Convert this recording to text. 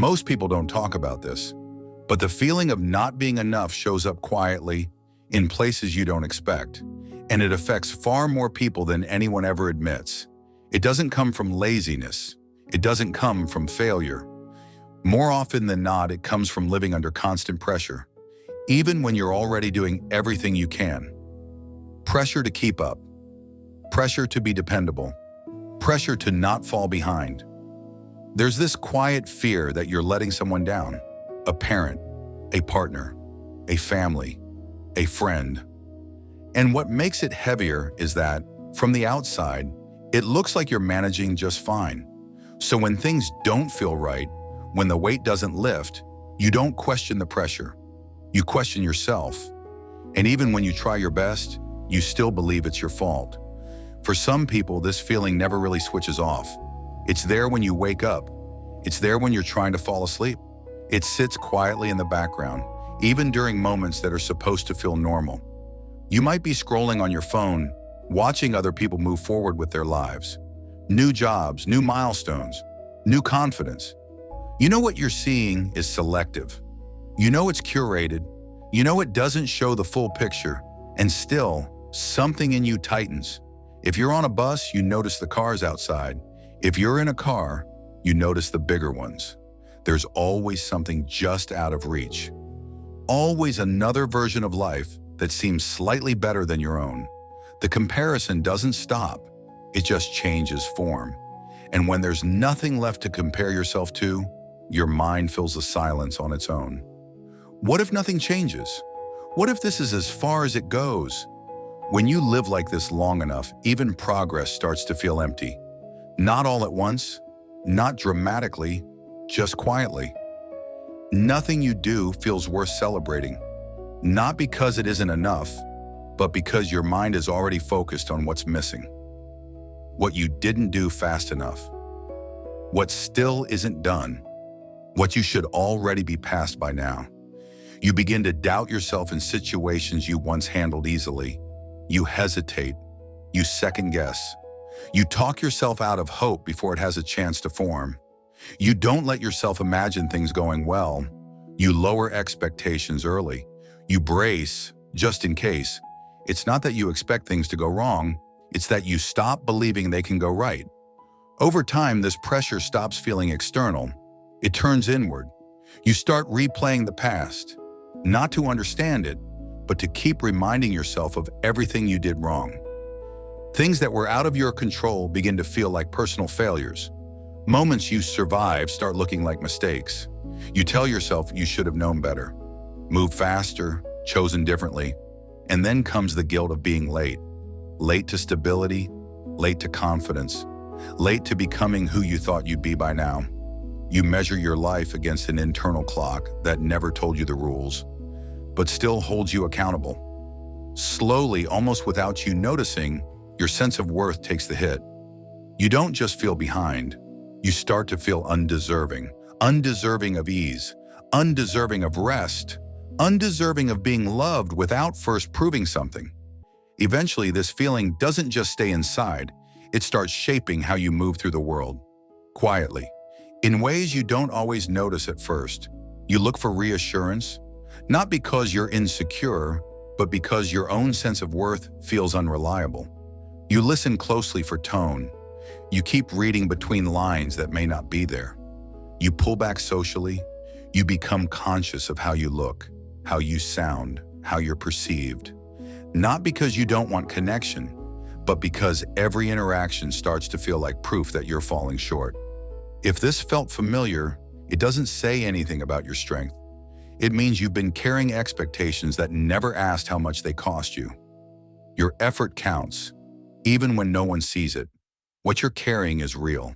Most people don't talk about this, but the feeling of not being enough shows up quietly in places you don't expect, and it affects far more people than anyone ever admits. It doesn't come from laziness. It doesn't come from failure. More often than not, it comes from living under constant pressure, even when you're already doing everything you can. Pressure to keep up, pressure to be dependable, pressure to not fall behind. There's this quiet fear that you're letting someone down, a parent, a partner, a family, a friend. And what makes it heavier is that, from the outside, it looks like you're managing just fine. So when things don't feel right, when the weight doesn't lift, you don't question the pressure. You question yourself. And even when you try your best, you still believe it's your fault. For some people, this feeling never really switches off. It's there when you wake up. It's there when you're trying to fall asleep. It sits quietly in the background, even during moments that are supposed to feel normal. You might be scrolling on your phone, watching other people move forward with their lives. New jobs, new milestones, new confidence. You know what you're seeing is selective. You know it's curated. You know it doesn't show the full picture. And still, something in you tightens. If you're on a bus, you notice the cars outside. If you're in a car, you notice the bigger ones. There's always something just out of reach. Always another version of life that seems slightly better than your own. The comparison doesn't stop. It just changes form. And when there's nothing left to compare yourself to, your mind fills the silence on its own. What if nothing changes? What if this is as far as it goes? When you live like this long enough, even progress starts to feel empty. Not all at once, not dramatically, just quietly. Nothing you do feels worth celebrating. Not because it isn't enough, but because your mind is already focused on what's missing. What you didn't do fast enough. What still isn't done. What you should already be past by now. You begin to doubt yourself in situations you once handled easily. You hesitate. You second guess. You talk yourself out of hope before it has a chance to form. You don't let yourself imagine things going well. You lower expectations early. You brace, just in case. It's not that you expect things to go wrong, it's that you stop believing they can go right. Over time, this pressure stops feeling external. It turns inward. You start replaying the past, not to understand it, but to keep reminding yourself of everything you did wrong. Things that were out of your control begin to feel like personal failures. Moments you survived start looking like mistakes. You tell yourself you should have known better, moved faster, chosen differently. And then comes the guilt of being late. Late to stability, late to confidence, late to becoming who you thought you'd be by now. You measure your life against an internal clock that never told you the rules, but still holds you accountable. Slowly, almost without you noticing, your sense of worth takes the hit. You don't just feel behind, you start to feel undeserving. Undeserving of ease, undeserving of rest, undeserving of being loved without first proving something. Eventually, this feeling doesn't just stay inside, it starts shaping how you move through the world. Quietly, in ways you don't always notice at first. You look for reassurance, not because you're insecure, but because your own sense of worth feels unreliable. You listen closely for tone. You keep reading between lines that may not be there. You pull back socially. You become conscious of how you look, how you sound, how you're perceived. Not because you don't want connection, but because every interaction starts to feel like proof that you're falling short. If this felt familiar, it doesn't say anything about your strength. It means you've been carrying expectations that never asked how much they cost you. Your effort counts, even when no one sees it. What you're carrying is real.